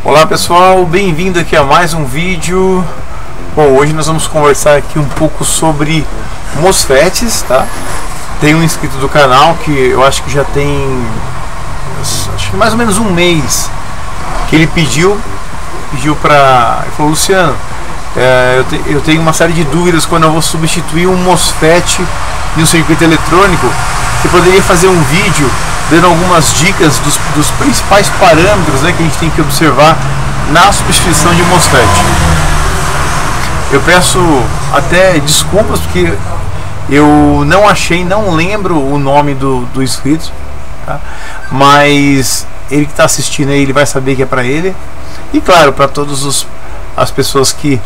Olá pessoal, bem-vindo aqui a mais um vídeo. Bom, hoje nós vamos conversar aqui um pouco sobre MOSFETs, tá? Tem um inscrito do canal que eu acho que já tem mais ou menos um mês que ele pediu para... Ele falou: Luciano, eu tenho uma série de dúvidas quando eu vou substituir um MOSFET em um circuito eletrônico. Você poderia fazer um vídeo dando algumas dicas dos principais parâmetros, né, que a gente tem que observar na substituição de MOSFET. Eu peço até desculpas porque eu não lembro o nome do inscrito, tá? Mas ele que está assistindo aí, ele vai saber que é para ele. E claro, para todas as pessoas que,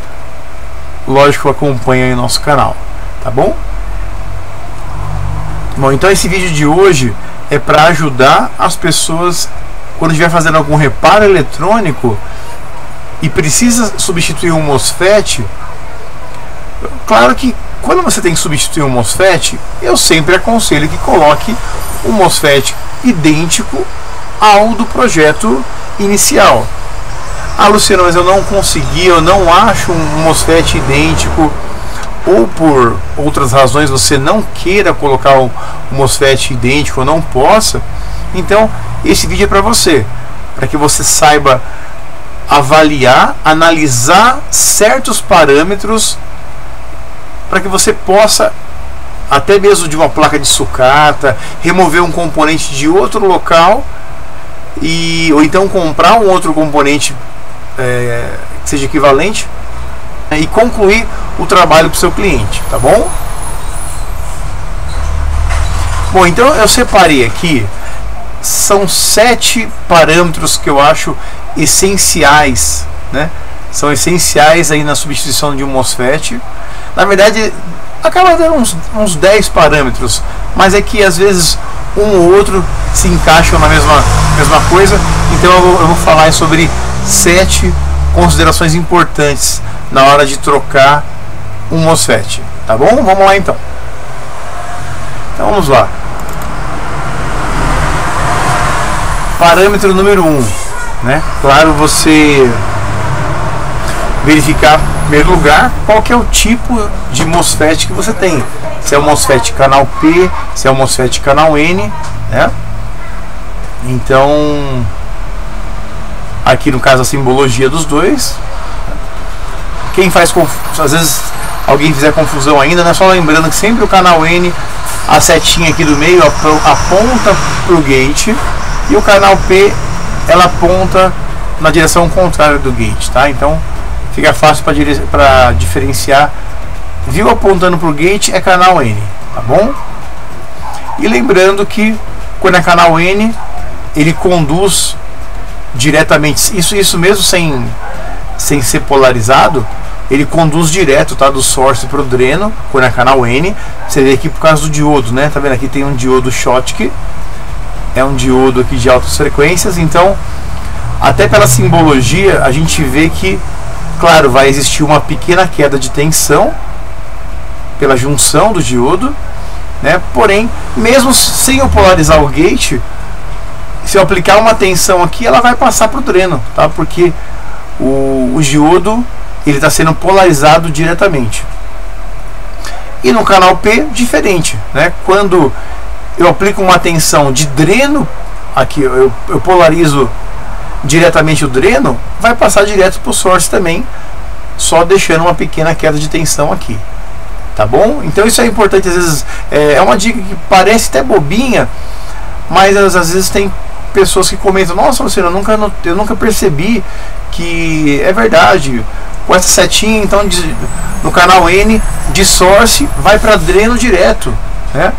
lógico, acompanham o nosso canal, tá bom? Bom, então esse vídeo de hoje é para ajudar as pessoas quando estiver fazendo algum reparo eletrônico e precisa substituir um MOSFET. Claro que quando você tem que substituir um MOSFET, eu sempre aconselho que coloque um MOSFET idêntico ao do projeto inicial. Ah, Luciano, mas eu não consegui, eu não acho um MOSFET idêntico, ou por outras razões você não queira colocar o MOSFET idêntico ou não possa. Então esse vídeo é para você, para que você saiba avaliar, analisar certos parâmetros, para que você possa, até mesmo de uma placa de sucata, remover um componente de outro local ou então comprar um outro componente que seja equivalente e concluir o trabalho para o seu cliente, tá bom? Bom, então eu separei aqui, são 7 parâmetros que eu acho essenciais, né? São essenciais aí na substituição de um MOSFET. Na verdade, acaba dando uns 10 parâmetros, mas é que às vezes um ou outro se encaixam na mesma coisa. Então eu vou falar sobre 7 considerações importantes na hora de trocar um MOSFET, tá bom? Vamos lá então. Então vamos lá. Parâmetro número 1, né? Claro, você verificar em primeiro lugar qual que é o tipo de MOSFET que você tem. Se é o MOSFET canal P, se é o MOSFET canal N, né? Então, aqui no caso a simbologia dos dois. Quem faz às vezes alguém fizer confusão ainda, né? Só lembrando que sempre o canal N, a setinha aqui do meio aponta para o gate, e o canal P ela aponta na direção contrária do gate, tá? Então fica fácil para diferenciar. Viu apontando para o gate é canal N, tá bom? E lembrando que quando é canal N, ele conduz diretamente, isso mesmo sem ser polarizado, ele conduz direto, tá, do source para o dreno. Quando é canal N, você vê aqui por causa do diodo, né? Tá vendo aqui tem um diodo Schottky, é um diodo aqui de altas frequências. Então, até pela simbologia, a gente vê que, claro, vai existir uma pequena queda de tensão pela junção do diodo, né? Porém, mesmo sem eu polarizar o gate, se eu aplicar uma tensão aqui, ela vai passar para o dreno, tá? Porque o diodo ele está sendo polarizado diretamente. E no canal P, diferente, né? Quando eu aplico uma tensão de dreno, aqui eu polarizo diretamente o dreno, vai passar direto para o source também, só deixando uma pequena queda de tensão aqui, tá bom? Então isso é importante. Às vezes é uma dica que parece até bobinha, mas às vezes tem pessoas que comentam: nossa, Luciano, eu nunca percebi que é verdade. Com essa setinha, então, no canal N de source vai para dreno direto, né?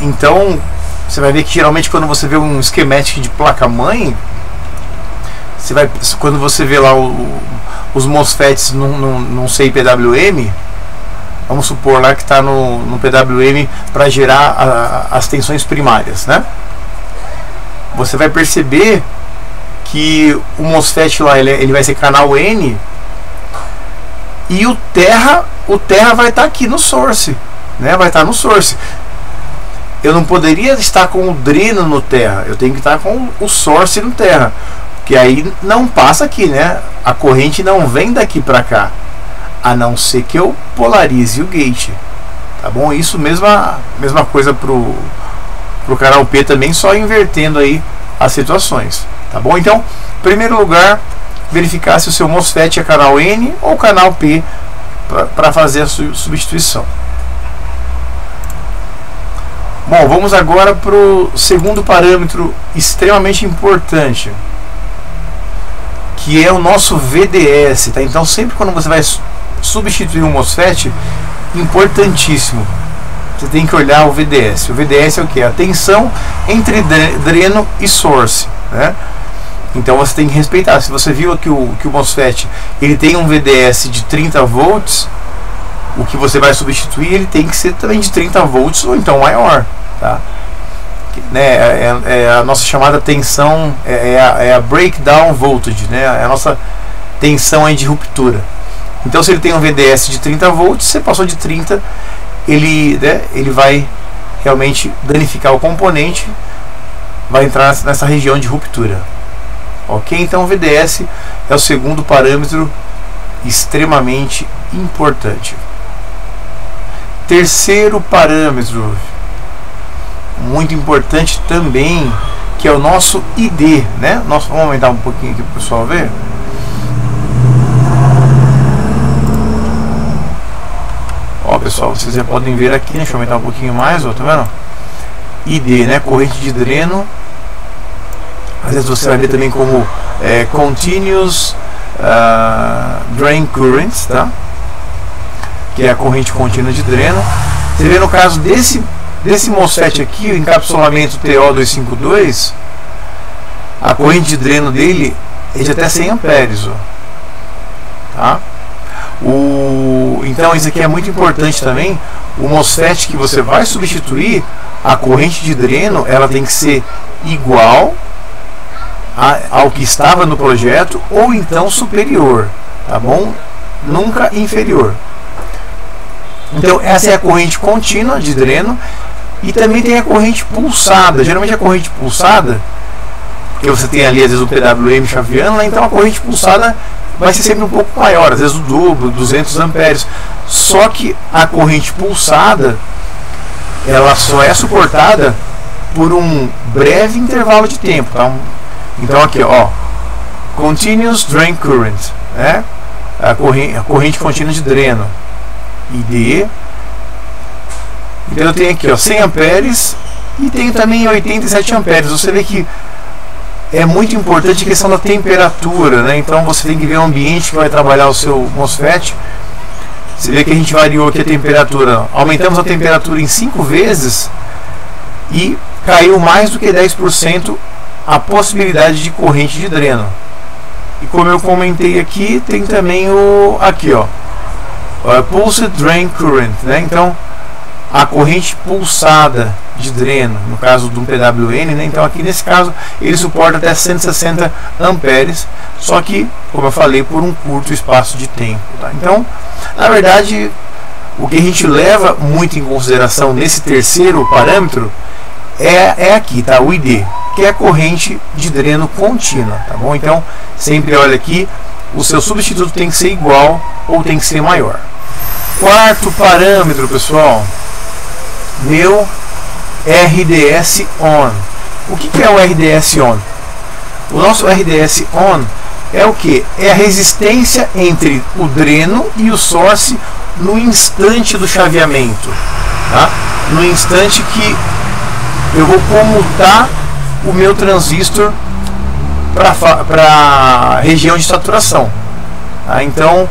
Então você vai ver que geralmente quando você vê um schematic de placa-mãe, quando você vê lá os MOSFETs num PWM, vamos supor lá que está no PWM para gerar as tensões primárias, né? Você vai perceber que o MOSFET lá ele vai ser canal N, e o terra vai estar aqui no source, né? Vai estar no source. Eu não poderia estar com o dreno no terra, eu tenho que estar com o source no terra. que aí não passa aqui, né? A corrente não vem daqui para cá, a não ser que eu polarize o gate, tá bom? Isso mesma coisa pro canal P também, só invertendo aí as situações, tá bom? Então, em primeiro lugar, verificar se o seu MOSFET é canal N ou canal P para fazer a substituição. Bom, vamos agora para o segundo parâmetro extremamente importante, que é o nosso VDS, tá? Então, sempre quando você vai substituir um MOSFET, importantíssimo, você tem que olhar o VDS. O VDS é o que? A tensão entre dreno e source, né? Então você tem que respeitar. Se você viu aqui que o MOSFET ele tem um VDS de 30 volts, o que você vai substituir ele tem que ser também de 30 volts ou então maior, tá? Né? É a nossa chamada tensão, é a breakdown voltage, né? É a nossa tensão aí de ruptura. Então, se ele tem um VDS de 30 volts, você passou de 30, ele vai realmente danificar o componente, vai entrar nessa região de ruptura. Ok? Então, o VDS é o segundo parâmetro extremamente importante. Terceiro parâmetro, muito importante também, que é o nosso ID, né? Vamos aumentar um pouquinho aqui para o pessoal ver. Ó, pessoal, vocês já podem ver aqui, né? Deixa eu aumentar um pouquinho mais, ó, tá vendo? ID, né? Corrente de dreno. Às vezes você vai ver também como Continuous Drain Currents, tá? Que é a corrente contínua de dreno. Você vê no caso desse MOSFET aqui, o encapsulamento TO252, a corrente de dreno dele é de até 100 amperes, ó, tá? Então isso aqui é muito importante também. O MOSFET que você vai substituir, a corrente de dreno ela tem que ser igual ao que estava no projeto ou então superior, tá bom? Nunca inferior. Então essa é a corrente contínua de dreno. E também tem a corrente pulsada. Geralmente a corrente pulsada, porque você tem ali às vezes o PWM chaveando, né? Então a corrente pulsada vai ser sempre um pouco maior, às vezes o dobro, 200 amperes. Só que a corrente pulsada ela só é suportada por um breve intervalo de tempo, tá? Então aqui, ó, Continuous Drain Current, né? A corrente contínua de dreno, ID. Então eu tenho aqui, ó, 100 amperes e tenho também 87 amperes. Você vê que é muito importante a questão da temperatura, né? Então você tem que ver o ambiente que vai trabalhar o seu MOSFET. Você vê que a gente variou aqui a temperatura, aumentamos a temperatura em 5 vezes e caiu mais do que 10% a possibilidade de corrente de dreno. E como eu comentei aqui, tem também aqui, ó, Pulsed Drain Current, né? Então a corrente pulsada de dreno, no caso do PWN, né? Então aqui nesse caso ele suporta até 160 amperes, só que, como eu falei, por um curto espaço de tempo, tá? Então, na verdade, o que a gente leva muito em consideração nesse terceiro parâmetro é aqui, tá? O ID, que é a corrente de dreno contínua, tá bom? Então, sempre olha aqui, o seu substituto tem que ser igual ou tem que ser maior. Quarto parâmetro, pessoal, meu RDS ON. O que é o RDS ON? O nosso RDS ON é o que? É a resistência entre o dreno e o source no instante do chaveamento, tá? No instante que eu vou comutar o meu transistor para a região de saturação, tá? Então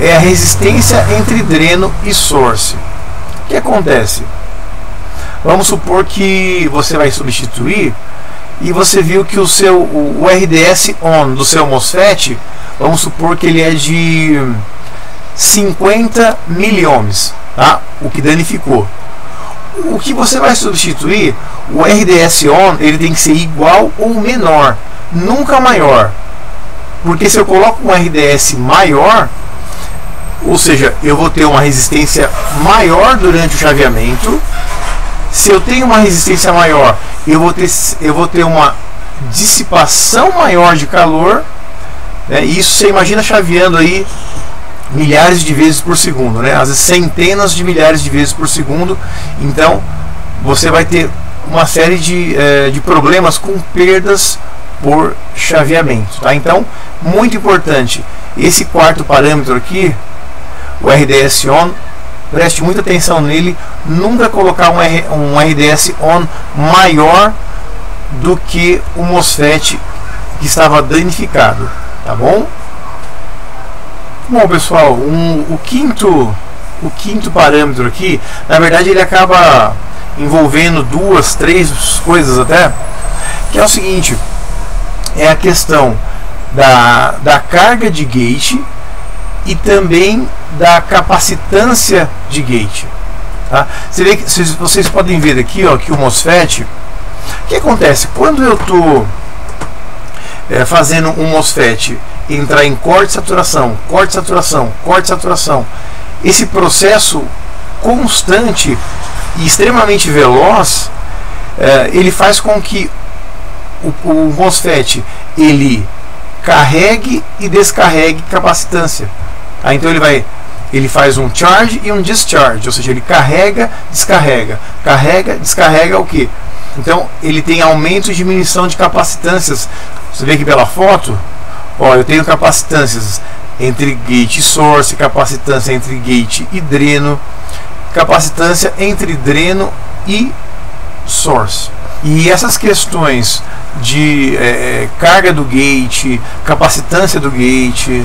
é a resistência entre dreno e source. O que acontece? Vamos supor que você vai substituir e você viu que o RDS ON do seu MOSFET, vamos supor que ele é de 50 miliohms, tá? O que danificou. O que você vai substituir, o RDS ON, ele tem que ser igual ou menor, nunca maior. Porque se eu coloco um RDS maior, ou seja, eu vou ter uma resistência maior durante o chaveamento. Se eu tenho uma resistência maior, eu vou ter uma dissipação maior de calor, né? Isso você imagina chaveando aí milhares de vezes por segundo, né? Às vezes centenas de milhares de vezes por segundo. Então você vai ter uma série de problemas com perdas por chaveamento, tá? Então, muito importante, esse quarto parâmetro aqui, o RDS on, preste muita atenção nele, nunca colocar um RDS on maior do que o MOSFET que estava danificado, tá bom? Bom, pessoal, o quinto parâmetro aqui, na verdade ele acaba envolvendo duas, três coisas até, que é o seguinte: é a questão da carga de gate e também da capacitância de gate, tá? Vocês podem ver aqui, ó, que o MOSFET, o que acontece quando eu estou fazendo um MOSFET entrar em corte, saturação, corte, saturação, corte, saturação, esse processo constante e extremamente veloz, ele faz com que o MOSFET ele carregue e descarregue capacitância. Então ele faz um charge e um discharge, ou seja, ele carrega, descarrega, o que? Então ele tem aumento e diminuição de capacitâncias. Você vê aqui pela foto, ó, eu tenho capacitâncias entre gate e source, capacitância entre gate e dreno, capacitância entre dreno e source. E essas questões de carga do gate, capacitância do gate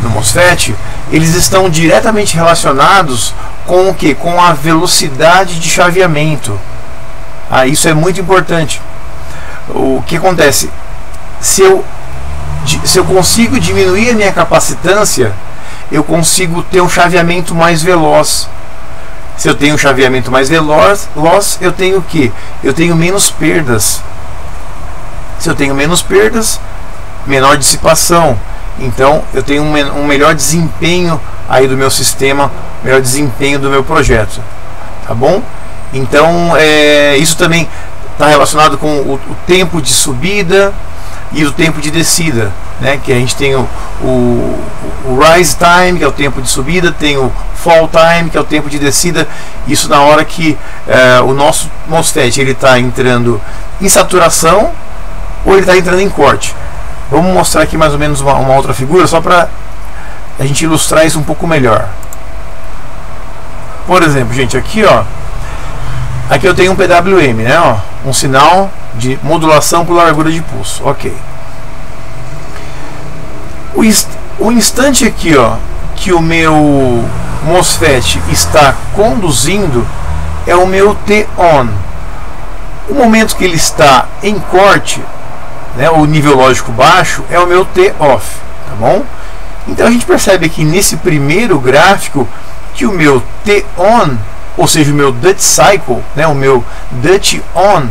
no MOSFET, eles estão diretamente relacionados com o que? Com a velocidade de chaveamento. Isso é muito importante. O que acontece? Se eu consigo diminuir a minha capacitância, eu consigo ter um chaveamento mais veloz. Se eu tenho um chaveamento mais veloz, eu tenho o que? Eu tenho menos perdas. Se eu tenho menos perdas, menor dissipação. Então eu tenho um melhor desempenho aí do meu sistema, melhor desempenho do meu projeto, tá bom? Então isso também está relacionado com o tempo de subida e o tempo de descida, né? Que a gente tem o rise time, que é o tempo de subida, tem o fall time, que é o tempo de descida. Isso na hora que o nosso MOSFET ele está entrando em saturação ou ele está entrando em corte. Vamos mostrar aqui mais ou menos uma outra figura, só para a gente ilustrar isso um pouco melhor. Por exemplo, gente, aqui, ó, aqui eu tenho um PWM, né, ó, um sinal de modulação por largura de pulso, ok. O instante aqui, ó, que o meu MOSFET está conduzindo é o meu T-on. O momento que ele está em corte, né, o nível lógico baixo, é o meu T-off, tá bom? Então a gente percebe aqui nesse primeiro gráfico que o meu T-on, ou seja, o meu Duty Cycle, né, o meu Duty on,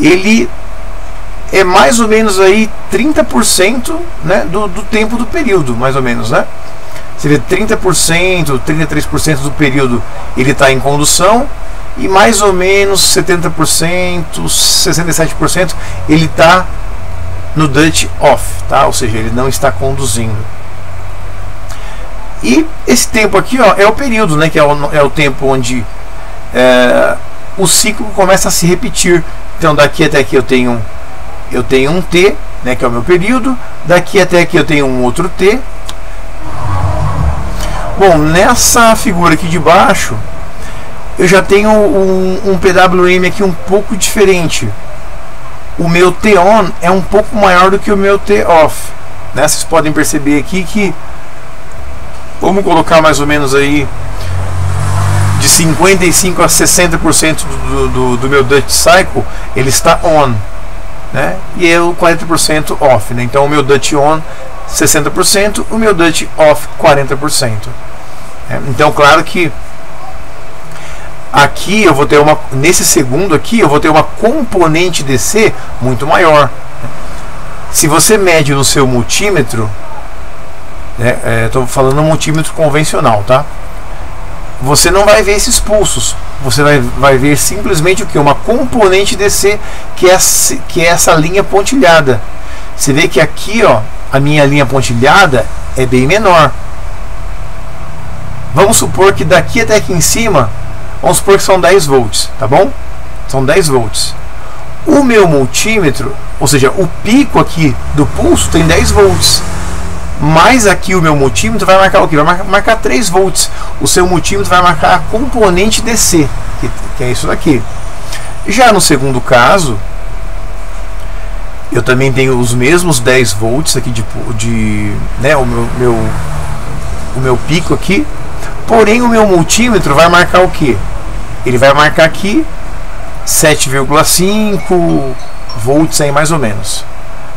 ele é mais ou menos aí 30%, né, do tempo do período, mais ou menos, né? Você vê 30%, 33% do período ele está em condução e mais ou menos 70%, 67% ele está no Duty off, tá? Ou seja, ele não está conduzindo. E esse tempo aqui, ó, é o período, né, que é o tempo onde o ciclo começa a se repetir. Então daqui até aqui eu tenho um T, né, que é o meu período. Daqui até aqui eu tenho um outro T. Bom, nessa figura aqui de baixo eu já tenho um PWM aqui um pouco diferente. O meu T-on é um pouco maior do que o meu T-off, né? Vocês podem perceber aqui que, vamos colocar mais ou menos aí de 55% a 60% do meu Duty Cycle ele está on, né? E eu 40% off, né? Então o meu Duty on 60%, o meu Duty off 40%. Então claro que aqui eu vou ter nesse segundo aqui eu vou ter uma componente DC muito maior. Se você mede no seu multímetro, estou falando um multímetro convencional, tá? Você não vai ver esses pulsos, você vai ver simplesmente o que? Uma componente DC, que é essa linha pontilhada. Você vê que aqui, ó, a minha linha pontilhada é bem menor. Vamos supor que daqui até aqui em cima, vamos supor que são 10 volts, tá bom? São 10 volts. O meu multímetro, ou seja, o pico aqui do pulso tem 10 volts. Mas aqui o meu multímetro vai marcar o que? Vai marcar 3 volts. O seu multímetro vai marcar a componente DC, que é isso daqui. Já no segundo caso, eu também tenho os mesmos 10 volts aqui né, o meu pico aqui. Porém o meu multímetro vai marcar o que? Ele vai marcar aqui 7,5 volts aí mais ou menos,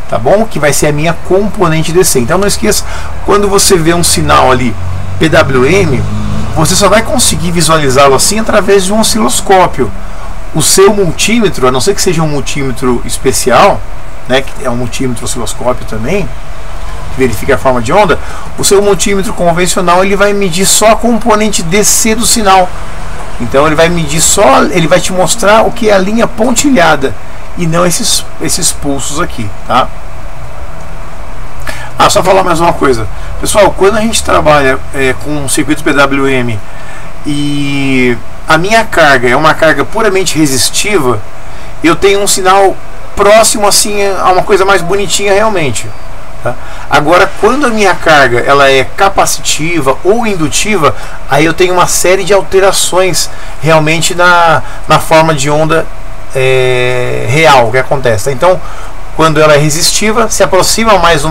tá bom? Que vai ser a minha componente DC. Então não esqueça, quando você vê um sinal ali PWM, você só vai conseguir visualizá-lo assim através de um osciloscópio. O seu multímetro, a não ser que seja um multímetro especial, né, que é um multímetro osciloscópio também, que verifica a forma de onda, o seu multímetro convencional ele vai medir só a componente DC do sinal. Então ele vai medir só, ele vai te mostrar o que é a linha pontilhada e não esses pulsos aqui, tá? Só falar mais uma coisa, pessoal, quando a gente trabalha com circuitos PWM e a minha carga é uma carga puramente resistiva, eu tenho um sinal próximo assim a uma coisa mais bonitinha realmente, tá? Agora, quando a minha carga ela é capacitiva ou indutiva, aí eu tenho uma série de alterações realmente na forma de onda real que acontece, tá? Então, quando ela é resistiva, se aproxima mais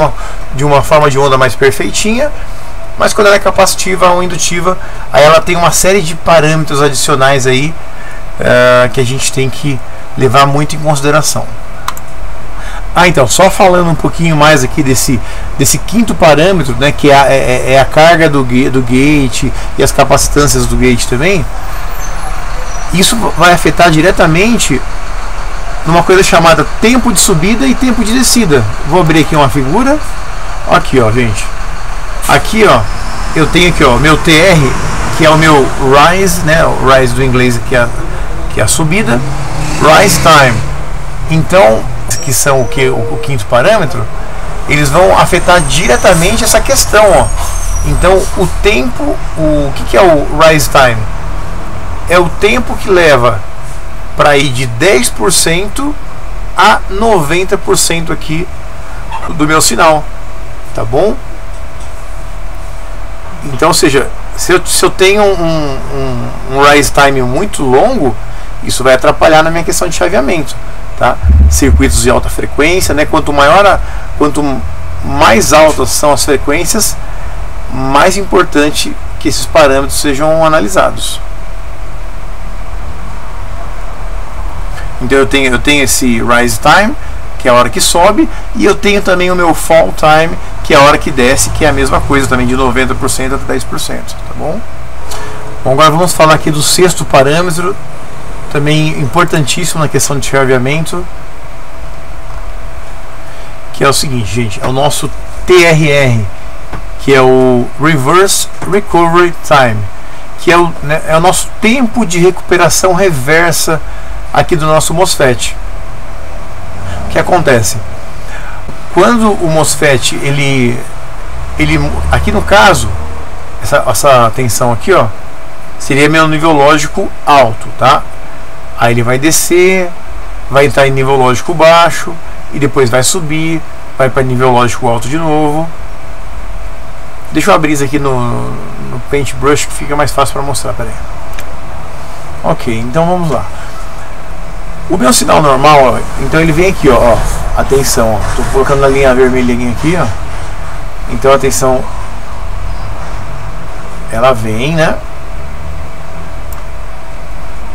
de uma forma de onda mais perfeitinha, mas quando ela é capacitiva ou indutiva, aí ela tem uma série de parâmetros adicionais aí que a gente tem que levar muito em consideração. Então, só falando um pouquinho mais aqui desse quinto parâmetro, né, que é a carga do gate e as capacitâncias do gate também. Isso vai afetar diretamente numa coisa chamada tempo de subida e tempo de descida. Vou abrir aqui uma figura. Aqui, ó, gente. Aqui, ó, eu tenho aqui, ó, meu TR, que é o meu rise, né, o rise do inglês, que é a subida, rise time. Então, que são o quinto parâmetro, eles vão afetar diretamente essa questão, ó. Então, o tempo, o que é o rise time? É o tempo que leva para ir de 10% a 90% aqui do meu sinal, tá bom? Então, ou seja, se eu tenho um rise time muito longo, isso vai atrapalhar na minha questão de chaveamento, tá? Circuitos de alta frequência, né? Quanto mais altas são as frequências, mais importante que esses parâmetros sejam analisados. Então eu tenho esse rise time, que é a hora que sobe, e eu tenho também o meu fall time, que é a hora que desce, que é a mesma coisa também, de 90% até 10%, tá bom? Bom, agora vamos falar aqui do sexto parâmetro, também importantíssimo na questão de chaveamento, que é o seguinte, gente, é o nosso TRR, que é o Reverse Recovery Time, que é o nosso tempo de recuperação reversa aqui do nosso MOSFET. O que acontece? Quando o MOSFET ele aqui no caso, essa tensão aqui, ó, seria meu nível lógico alto, tá? Aí ele vai descer, vai entrar em nível lógico baixo e depois vai subir, vai para nível lógico alto de novo. Deixa eu abrir isso aqui no Paintbrush, que fica mais fácil para mostrar. Pera aí. Ok, então vamos lá. O meu sinal normal, ó, então ele vem aqui, ó, atenção, ó, tô colocando na linha vermelhinha aqui, ó. Então atenção, ela vem, né?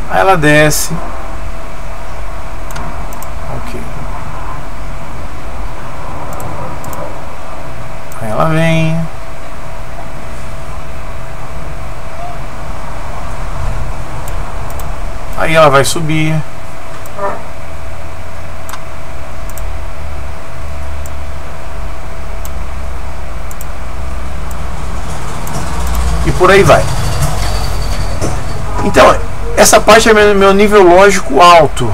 Aí ela desce. Ok. Aí ela vem. Aí ela vai subir. E por aí vai. Então, Essa parte é meu nível lógico alto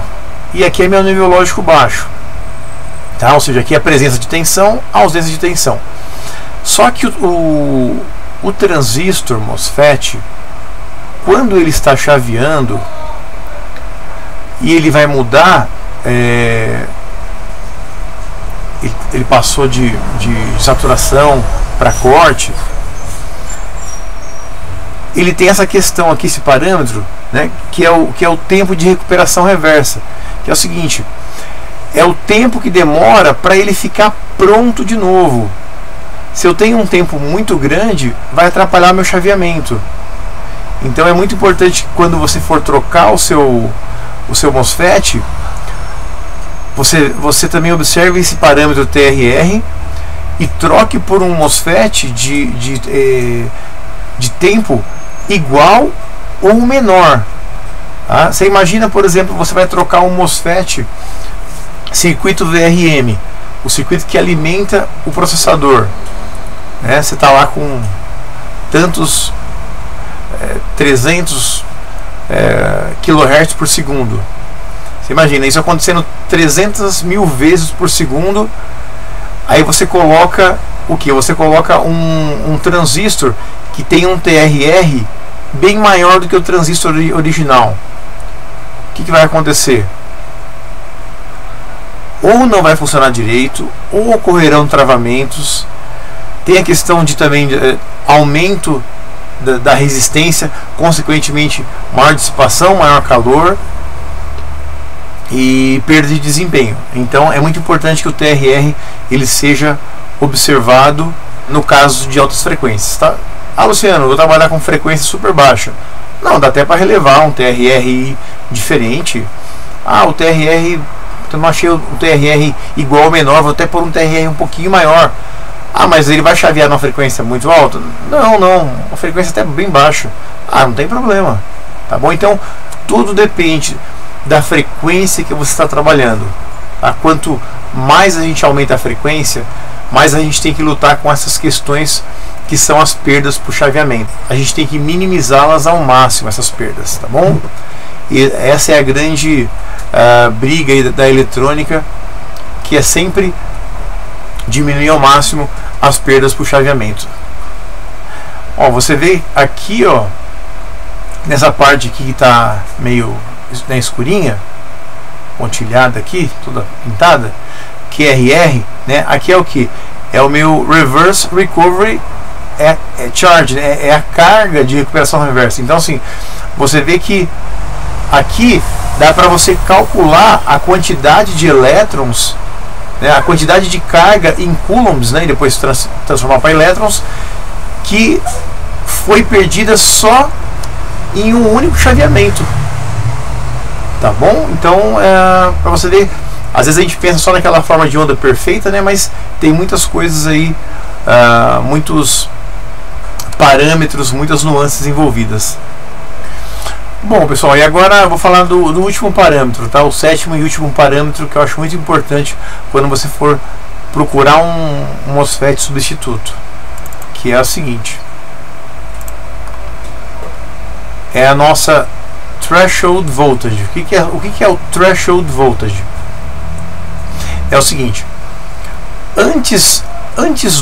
e aqui é meu nível lógico baixo, tá? Ou seja, aqui é a presença de tensão, a ausência de tensão. Só que o transistor MOSFET, quando ele está chaveando e ele vai mudar, ele passou de saturação para corte, ele tem essa questão aqui, esse parâmetro, né, que é o tempo de recuperação reversa, que é o seguinte: é o tempo que demora para ele ficar pronto de novo. Se eu tenho um tempo muito grande, vai atrapalhar meu chaveamento. Então é muito importante que quando você for trocar o seu MOSFET, você também observe esse parâmetro TRR e troque por um MOSFET de tempo igual ou menor. Tá? Você imagina, por exemplo, você vai trocar um MOSFET circuito VRM, o circuito que alimenta o processador. Né? Você está lá com tantos 300 kHz por segundo. Você imagina isso acontecendo 300 mil vezes por segundo. Aí você coloca o que? Você coloca um transistor que tem um TRR bem maior do que o transistor original. O que vai acontecer? Ou não vai funcionar direito, ou ocorrerão travamentos. Tem a questão de também aumento da resistência, consequentemente maior dissipação, maior calor e perda de desempenho. Então é muito importante que o TRR ele seja observado no caso de altas frequências, tá? Ah, Luciano, eu vou trabalhar com frequência super baixa. Não, dá até para relevar um TRR diferente. Ah, o TRR, eu não achei o TRR igual ou menor, vou até pôr um TRR um pouquinho maior. Ah, mas ele vai chavear numa frequência muito alta? Não, uma frequência até bem baixa. Ah, não tem problema. Tá bom? Então, tudo depende da frequência que você está trabalhando. Tá? Quanto mais a gente aumenta a frequência, mais a gente tem que lutar com essas questões que são as perdas por chaveamento. A gente tem que minimizá-las ao máximo, essas perdas, tá bom? E essa é a grande briga da eletrônica, que é sempre diminuir ao máximo as perdas por chaveamento. Ó, você vê aqui, ó, nessa parte aqui que está meio escurinha, pontilhada aqui, toda pintada, QRR, né? Aqui é o que? É o meu Reverse Recovery Charge, né? É a carga de recuperação reversa. Então, assim, você vê que aqui dá para você calcular a quantidade de elétrons, né? A quantidade de carga em coulombs, né? E depois transformar para elétrons, que foi perdida só em um único chaveamento. Tá bom? Então, para você ver, às vezes a gente pensa só naquela forma de onda perfeita, né? Mas tem muitas coisas aí, muitos parâmetros, muitas nuances envolvidas. Bom, pessoal, e agora eu vou falar do último parâmetro, tá? O sétimo e último parâmetro que eu acho muito importante quando você for procurar um MOSFET substituto, que é o seguinte: é a nossa threshold voltage. O que é o threshold voltage? É o seguinte: antes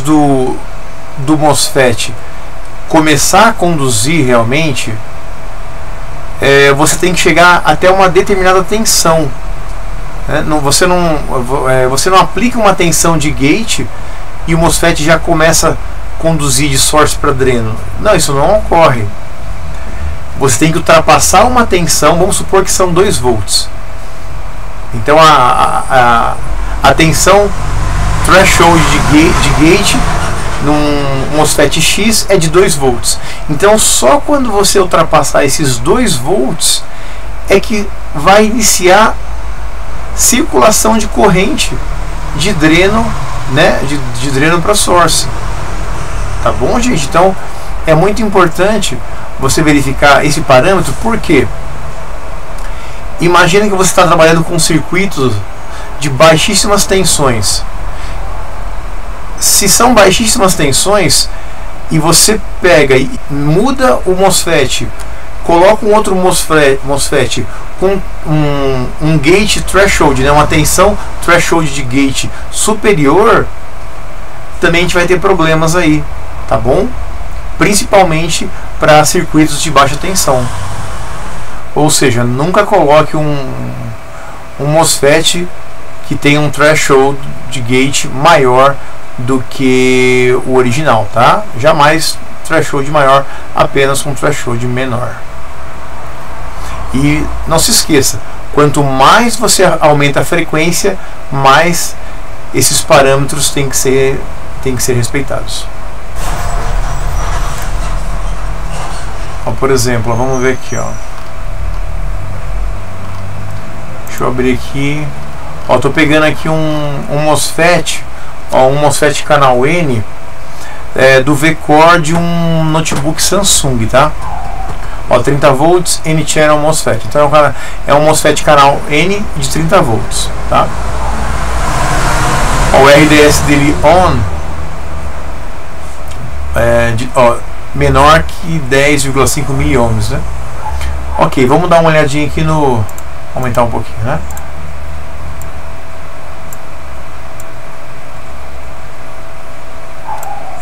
do MOSFET começar a conduzir realmente, você tem que chegar até uma determinada tensão, né? Você não aplica uma tensão de gate e o MOSFET já começa a conduzir de source para dreno. Não, isso não ocorre. Você tem que ultrapassar uma tensão, vamos supor que são 2 volts. Então a tensão threshold de gate num MOSFET X é de 2 volts. Então só quando você ultrapassar esses 2 volts é que vai iniciar circulação de corrente de dreno, né, de dreno para source. Tá bom, gente? Então é muito importante você verificar esse parâmetro, porque imagina que você está trabalhando com um circuito de baixíssimas tensões. Se são baixíssimas tensões e você pega e muda o MOSFET coloca um outro MOSFET com um gate threshold, né, uma tensão threshold de gate superior, também a gente vai ter problemas aí, tá bom? Principalmente para circuitos de baixa tensão. Ou seja, nunca coloque um MOSFET que tenha um threshold de gate maior do que o original, tá? Jamais threshold maior, apenas com threshold menor. E não se esqueça, quanto mais você aumenta a frequência, mais esses parâmetros têm que ser respeitados. Ó, por exemplo, ó, vamos ver aqui, ó. Deixa eu abrir aqui. Ó, tô pegando aqui um MOSFET, ó, um MOSFET canal N do V-Core de um notebook Samsung, tá? Ó, 30 volts N-channel MOSFET. Então é um MOSFET canal N de 30 volts, tá? Ó, o RDS dele on menor que 10,5 miliohms, né? Ok, vamos dar uma olhadinha aqui no... aumentar um pouquinho, né?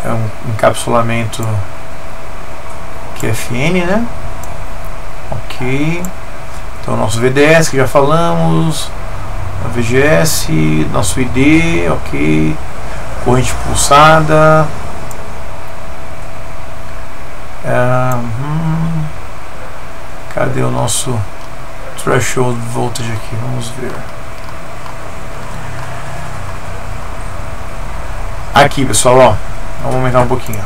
É um encapsulamento QFN, né? Ok. Então nosso VDS que já falamos, a VGS, nosso ID, ok. Corrente pulsada. Cadê o nosso threshold voltage aqui? Vamos ver. Aqui, pessoal, ó. Vamos aumentar um pouquinho.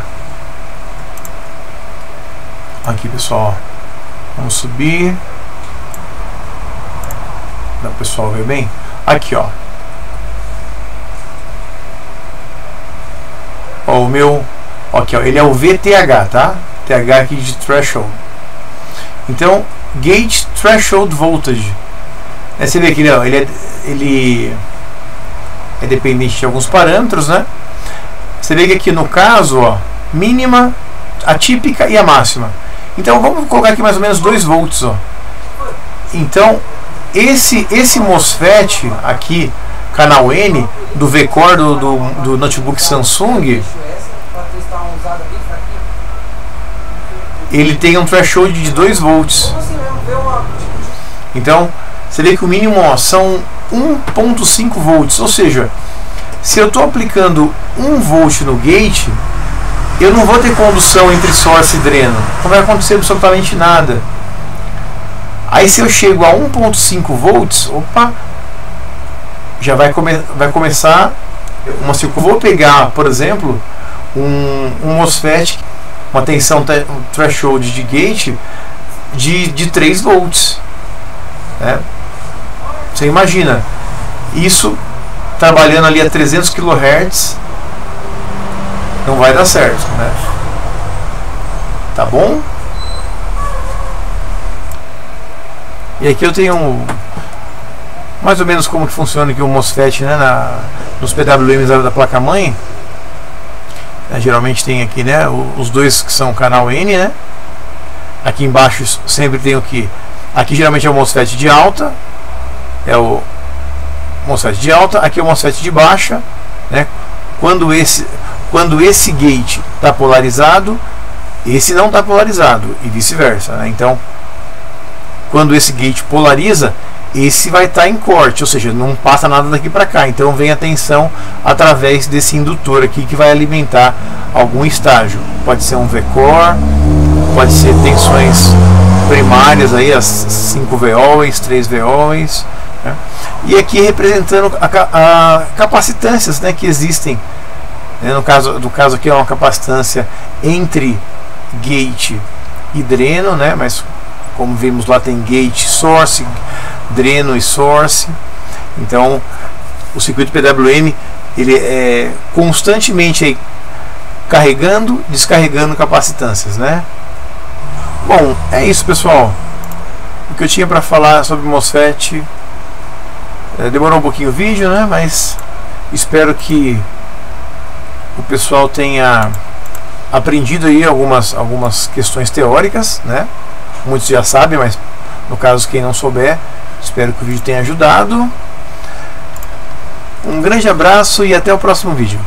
Aqui, pessoal, ó. Vamos subir. Dá pro pessoal ver bem? Aqui, ó. Ó, o meu. Aqui, ó. Ele é o VTH, tá? TH aqui de threshold. Então, gate threshold voltage. Você vê que ele é dependente de alguns parâmetros, né? Você vê que aqui no caso, ó, mínima, a típica e a máxima. Então vamos colocar aqui mais ou menos 2 volts, ó. Então esse MOSFET aqui, canal N do V-Core do notebook Samsung, ele tem um threshold de 2 volts. Então você vê que o mínimo, ó, são 1.5 volts, ou seja, se eu estou aplicando 1 volt no gate, eu não vou ter condução entre source e dreno, não vai acontecer absolutamente nada. Aí se eu chego a 1.5 volts, opa, já vai começar uma circuito. Vou pegar, por exemplo, um MOSFET, uma tensão threshold de gate de 3 volts, né? Você imagina isso trabalhando ali a 300 kHz, não vai dar certo, né? Tá bom? E aqui eu tenho mais ou menos como que funciona aqui o MOSFET, né, nos PWMs da placa-mãe. Geralmente tem aqui, né, os dois que são canal N, né? Aqui embaixo sempre tem o que? Aqui geralmente é o MOSFET de alta, é o MOSFET de alta, aqui é o MOSFET de baixa, né? Quando esse gate está polarizado, esse não está polarizado e vice-versa, né? Então, quando esse gate polariza, esse vai estar em corte, ou seja, não passa nada daqui para cá. Então vem a tensão através desse indutor aqui que vai alimentar algum estágio. Pode ser um V-Core, pode ser tensões primárias aí, as 5 VOs, 3 VOs, né? E aqui representando a capacitâncias, né, que existem, né? No caso aqui é uma capacitância entre gate e dreno, né? Mas como vimos lá, tem gate, source, dreno e source. Então o circuito PWM ele é constantemente aí carregando, descarregando capacitâncias, né? Bom, é isso, pessoal. O que eu tinha para falar sobre MOSFET. Demorou um pouquinho o vídeo, né? Mas espero que o pessoal tenha aprendido aí algumas questões teóricas, né? muitos já sabem, mas no caso quem não souber, espero que o vídeo tenha ajudado. Um grande abraço e até o próximo vídeo.